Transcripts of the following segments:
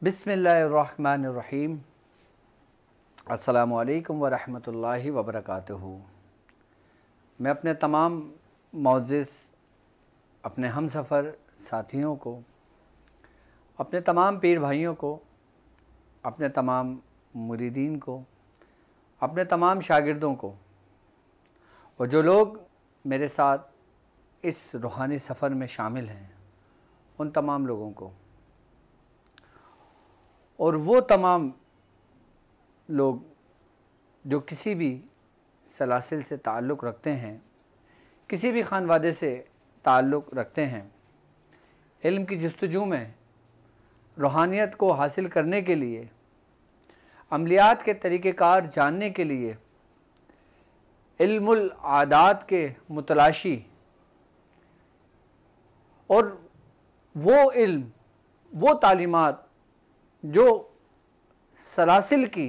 बिस्मिल्लाहिर्रहमानिर्रहीम। अस्सलामुअलैकुम वरहमतुल्लाहि वबरकातुहू। मैं अपने तमाम मोअज़्ज़िज़ अपने हम सफ़र साथियों को, अपने तमाम पीर भाइयों को, अपने तमाम मुरीदीन को, अपने तमाम शागिर्दों को और जो लोग मेरे साथ इस रूहानी सफ़र में शामिल हैं उन तमाम लोगों को और वो तमाम लोग जो किसी भी सलासिल से ताल्लुक़ रखते हैं, किसी भी ख़ानवादे से ताल्लुक़ रखते हैं, इल्म की जस्तजू में रूहानियत को हासिल करने के लिए, अमलियात के तरीक़ेकार जानने के लिए, इल्मुल आदात के मुतलाशी और वो इल्म, वो तालीमात जो सलासिल की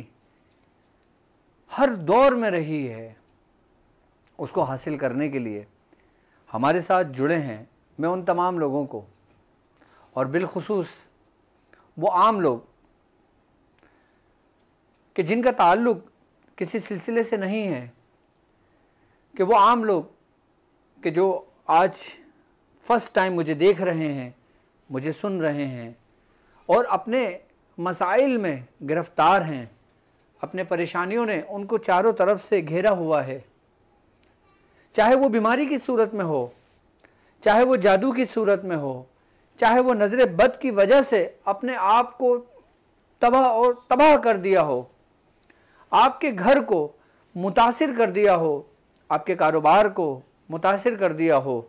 हर दौर में रही है, उसको हासिल करने के लिए हमारे साथ जुड़े हैं। मैं उन तमाम लोगों को और बिलखुसूस वो आम लोग कि जिनका ताल्लुक़ किसी सिलसिले से नहीं है, कि वो आम लोग कि जो आज फ़र्स्ट टाइम मुझे देख रहे हैं, मुझे सुन रहे हैं और अपने मसाइल में गिरफ़्तार हैं, अपने परेशानियों ने उनको चारों तरफ से घेरा हुआ है, चाहे वो बीमारी की सूरत में हो, चाहे वो जादू की सूरत में हो, चाहे वो नज़र बद की वजह से अपने आप को तबाह कर दिया हो, आपके घर को मुतासिर कर दिया हो, आपके कारोबार को मुतासिर कर दिया हो,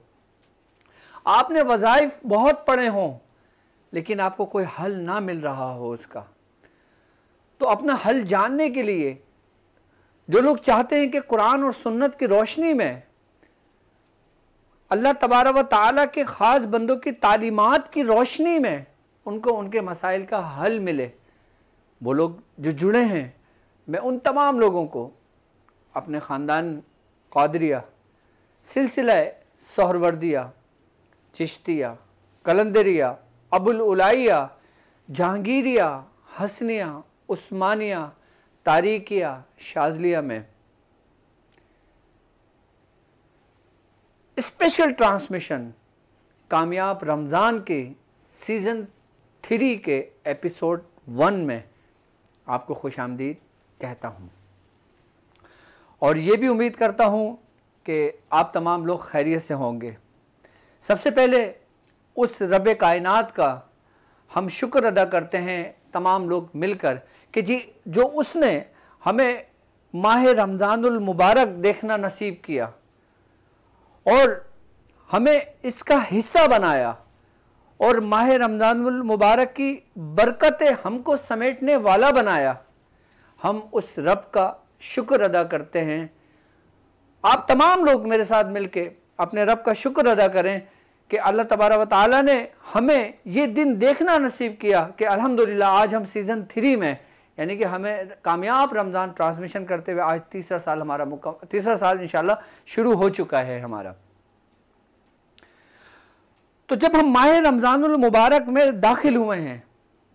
आपने वज़ाइफ बहुत पढ़े हों लेकिन आपको कोई हल ना मिल रहा हो उसका, तो अपना हल जानने के लिए जो लोग चाहते हैं कि कुरान और सुन्नत की रोशनी में अल्लाह तबारक व तआला के ख़ास बंदों की तालीमात की रोशनी में उनको उनके मसाइल का हल मिले, वो लोग जो जुड़े हैं, मैं उन तमाम लोगों को अपने ख़ानदान क़ादरिया, सिलसिला सोहरवर्दिया, चिश्तिया, कलंदरिया, अबुल उलाइया, जहांगीरिया, हसनिया, उस्मानिया, तारीकिया, शाज़लिया में स्पेशल ट्रांसमिशन कामयाब रमज़ान के सीज़न 3 के एपिसोड 1 में आपको खुशामदीद कहता हूँ और ये भी उम्मीद करता हूँ कि आप तमाम लोग खैरियत से होंगे। सबसे पहले उस रब कायनात का हम शुक्र अदा करते हैं तमाम लोग मिलकर कि जी जो उसने हमें माह रमज़ानुल मुबारक देखना नसीब किया और हमें इसका हिस्सा बनाया और माह रमज़ानुल मुबारक की बरकतें हमको समेटने वाला बनाया। हम उस रब का शुक्र अदा करते हैं। आप तमाम लोग मेरे साथ मिलके अपने रब का शुक्र अदा करें कि अल्लाह तबारक व तआला ने हमें ये दिन देखना नसीब किया कि अल्हम्दुलिल्लाह आज हम सीज़न 3 में, यानी कि हमें कामयाब रमज़ान ट्रांसमिशन करते हुए आज तीसरा साल इंशाल्लाह शुरू हो चुका है हमारा। तो जब हम माह रमज़ानुल मुबारक में दाखिल हुए हैं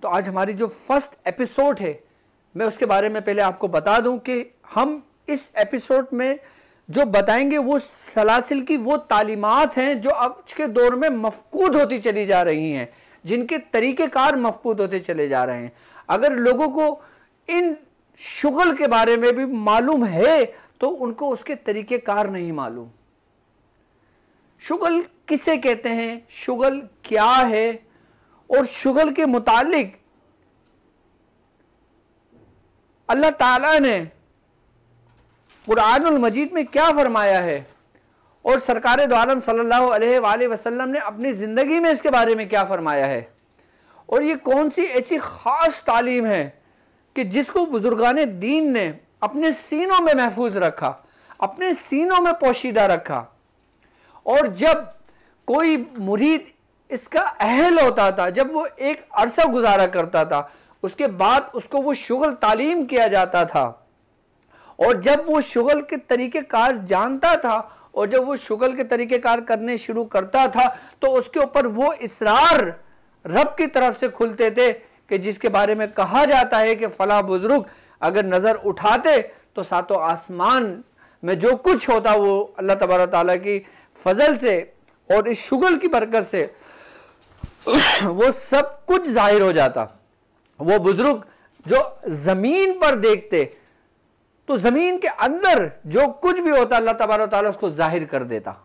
तो आज हमारी जो फर्स्ट एपिसोड है, मैं उसके बारे में पहले आपको बता दूं कि हम इस एपिसोड में जो बताएंगे वो सलासिल की वो तालीमात हैं जो आज के दौर में मफकूद होती चली जा रही हैं, जिनके तरीक़ेकार मफकूद होते चले जा रहे हैं। अगर लोगों को इन शुगल के बारे में भी मालूम है तो उनको उसके तरीक़ेकार नहीं मालूम। शुगल किसे कहते हैं, शुगल क्या है और शुगल के मुतालिक अल्लाह ताला ने कुरानुल मजीद में क्या फरमाया है और सरकार दो आलम सल्लल्लाहु अलैहि वसल्लम ने अपनी ज़िंदगी में इसके बारे में क्या फरमाया है और ये कौन सी ऐसी ख़ास तालीम है कि जिसको बुजुर्गान दीन ने अपने सीनों में महफूज रखा, अपने सीनों में पोशीदा रखा और जब कोई मुरीद इसका अहल होता था, जब वो एक अरसा गुजारा करता था, उसके बाद उसको वो शुगल तालीम किया जाता था और जब वो शुगल के तरीक़ेकार जानता था और जब वो शुगल के तरीक़ेकार करने शुरू करता था तो उसके ऊपर वो इसरार रब की तरफ से खुलते थे कि जिसके बारे में कहा जाता है कि फला बुजुर्ग अगर नज़र उठाते तो सातों आसमान में जो कुछ होता वो अल्लाह तबारक ताला की फजल से और इस शुगल की बरकत से वो सब कुछ जाहिर हो जाता। वो बुजुर्ग जो जमीन पर देखते तो जमीन के अंदर जो कुछ भी होता अल्लाह तबारक ताला उसको जाहिर कर देता।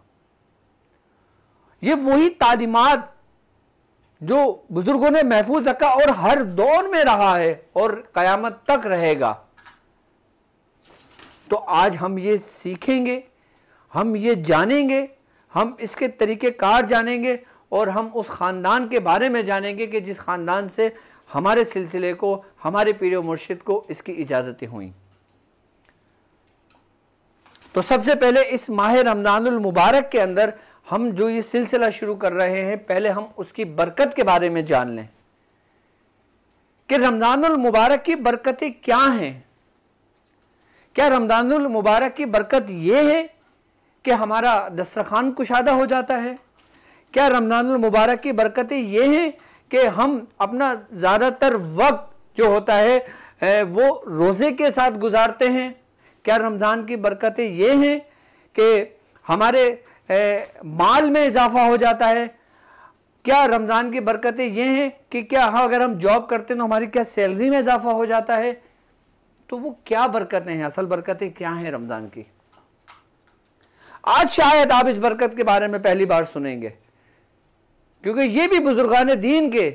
ये वही तालीमात जो बुजुर्गों ने महफूज रखा और हर दौर में रहा है और कयामत तक रहेगा। तो आज हम ये सीखेंगे, हम ये जानेंगे, हम इसके तरीके कार जानेंगे और हम उस ख़ानदान के बारे में जानेंगे कि जिस ख़ानदान से हमारे सिलसिले को, हमारे पीर मुर्शिद को इसकी इजाज़तें हुई। तो सबसे पहले इस माह रमज़ानुल मुबारक के अंदर हम जो ये सिलसिला शुरू कर रहे हैं, पहले हम उसकी बरकत के बारे में जान लें कि रमज़ानुल मुबारक की बरकतें क्या हैं। क्या रमज़ानुल मुबारक की बरकत ये है कि हमारा दस्तरखान कुशादा हो जाता है? क्या रमज़ानुल मुबारक की बरकतें ये हैं कि हम अपना ज़्यादातर वक्त जो होता है वो रोज़े के साथ गुजारते हैं? क्या रमज़ान की बरकतें ये हैं कि हमारे माल में इजाफा हो जाता है? क्या रमज़ान की बरकतें ये हैं कि क्या अगर हम जॉब करते हैं तो हमारी क्या सैलरी में इजाफा हो जाता है? तो वो क्या बरकतें हैं, असल बरकतें क्या हैं रमज़ान की? आज शायद आप इस बरकत के बारे में पहली बार सुनेंगे, क्योंकि ये भी बुजुर्गान दीन के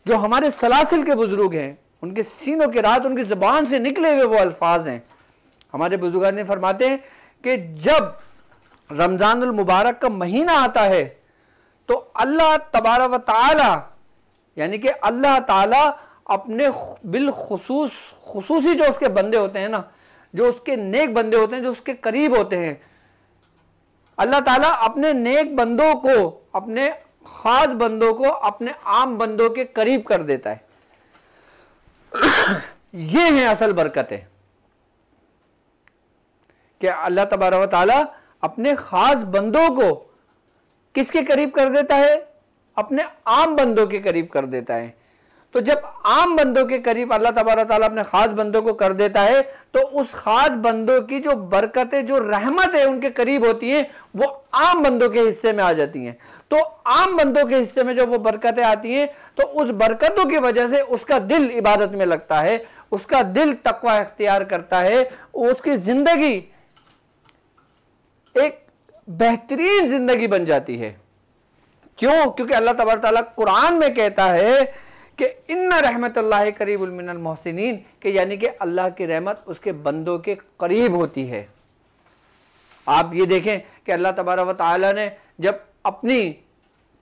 जो हमारे सलासिल के बुजुर्ग हैं, उनके सीनों के रात उनकी ज़बान से निकले हुए वो अल्फाज हैं। हमारे बुजुर्गान ने फरमाते हैं कि जब रमज़ानुल मुबारक का महीना आता है तो अल्लाह तबारक व तआला यानी कि अल्लाह ताला अपने खुसूसी जो उसके बंदे होते हैं ना, जो उसके नेक बंदे होते हैं, जो उसके करीब होते हैं, अल्लाह ताला अपने नेक बंदों को, अपने खास बंदों को अपने आम बंदों के करीब कर देता है। ये है असल बरकतें कि अल्लाह तबारक व तआला अपने खास बंदों को किसके करीब कर देता है? अपने आम बंदों के करीब कर देता है। तो जब आम बंदों के करीब अल्लाह तबारक ताला अपने खास बंदों को कर देता है तो उस खास बंदों की जो बरकतें, जो रहमत है उनके करीब होती हैं, वो आम बंदों के हिस्से में आ जाती हैं। तो आम बंदों के हिस्से में जब वो बरकतें आती हैं तो उस बरकतों की वजह से उसका दिल इबादत में लगता है, उसका दिल तकवा इख्तियार करता है, उसकी जिंदगी एक बेहतरीन जिंदगी बन जाती है। क्यों? क्योंकि अल्लाह तबारक ताला कुरान में कहता है कि इन्ना रहमतुल्लाहि करीबुल मिनल मोहसिनीन, कि यानी कि अल्लाह की रहमत उसके बंदों के करीब होती है। आप ये देखें कि अल्लाह तबारक व तआला ने जब अपनी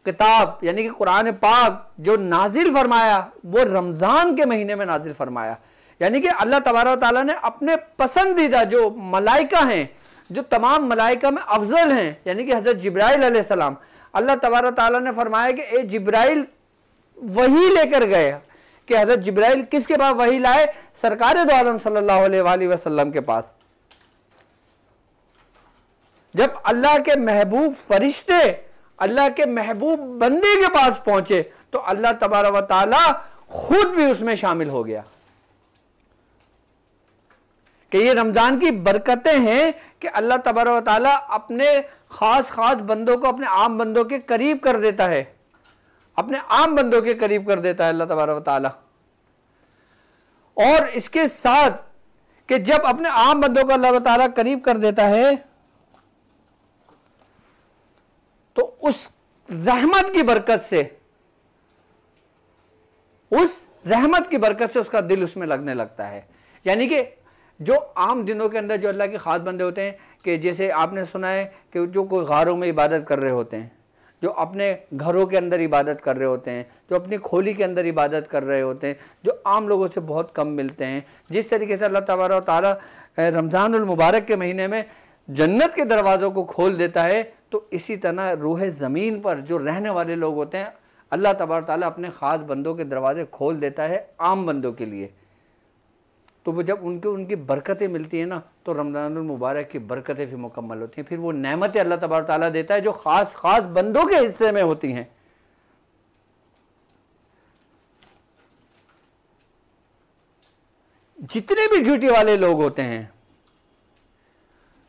किताब यानी कि कुरान पाक जो नाजिल फरमाया वो रमज़ान के महीने में नाजिल फरमाया। यानी कि अल्लाह तबारक व तआला ने अपने पसंदीदा जो मलाइका हैं, जो तमाम मलाइका में अफजल हैं, यानी कि हज़रत जिब्राइल अलैहिस्सलाम, अल्लाह तबारक ताला ने फरमाया कि ए जिब्राइल वही लेकर गए कि हज़रत जिब्राइल किसके पास वही लाए? सरकार दो आलम सल्लल्लाहु अलैहि वसल्लम के पास। जब अल्लाह के महबूब फरिश्ते अल्लाह के महबूब बंदे के पास पहुंचे तो अल्लाह तबारक व तआला खुद भी उसमें शामिल हो गया। कि ये रमजान की बरकतें हैं कि अल्लाह तबारक व तआला अपने खास खास बंदों को अपने आम बंदों के करीब कर देता है, अपने आम बंदों के करीब कर देता है अल्लाह तबारक व तआला। और इसके साथ कि जब अपने आम बंदों को अल्लाह ताला करीब कर देता है तो उस रहमत की बरकत से, उस रहमत की बरकत से उसका दिल उसमें लगने लगता है। यानी कि जो आम दिनों के अंदर जो अल्लाह के खास बंदे होते हैं, कि जैसे आपने सुना है कि जो कोई गारों में इबादत कर रहे होते हैं, जो अपने घरों के अंदर इबादत कर रहे होते हैं, जो अपनी खोली के अंदर इबादत कर रहे होते हैं, जो आम लोगों से बहुत कम मिलते हैं, जिस तरीके से अल्लाह तबारक व तआला रमज़ानुल मुबारक के महीने में जन्नत के दरवाज़ों को खोल देता है, तो इसी तरह रूह ज़मीन पर जो रहने वाले लोग होते हैं अल्लाह तबारक व तआला अपने ख़ास बंदों के दरवाजे खोल देता है आम बंदों के लिए। तो वो जब उनकी बरकतें मिलती हैं ना, तो रमज़ानुल मुबारक की बरकतें भी मुकम्मल होती हैं। फिर वो नेमतें अल्लाह तबारक ताला देता है जो ख़ास ख़ास बंदों के हिस्से में होती हैं। जितने भी ड्यूटी वाले लोग होते हैं,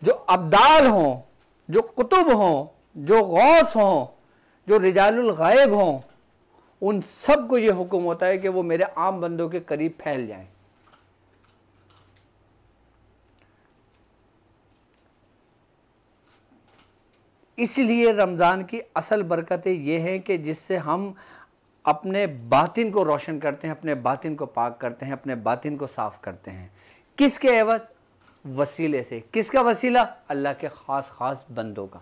जो अब्दाल हों, जो कुतुब हों, जो गौस हों, जो रिजालुल गायब हों, उन सब को यह हुक्म होता है कि वो मेरे आम बंदों के करीब फैल जाएं। इसलिए रमज़ान की असल बरकतें ये हैं कि जिससे हम अपने बातिन को रोशन करते हैं, अपने बातिन को पाक करते हैं, अपने बातिन को साफ करते हैं। किसके एवज? वसीले से। किसका वसीला? अल्लाह के ख़ास बंदों का।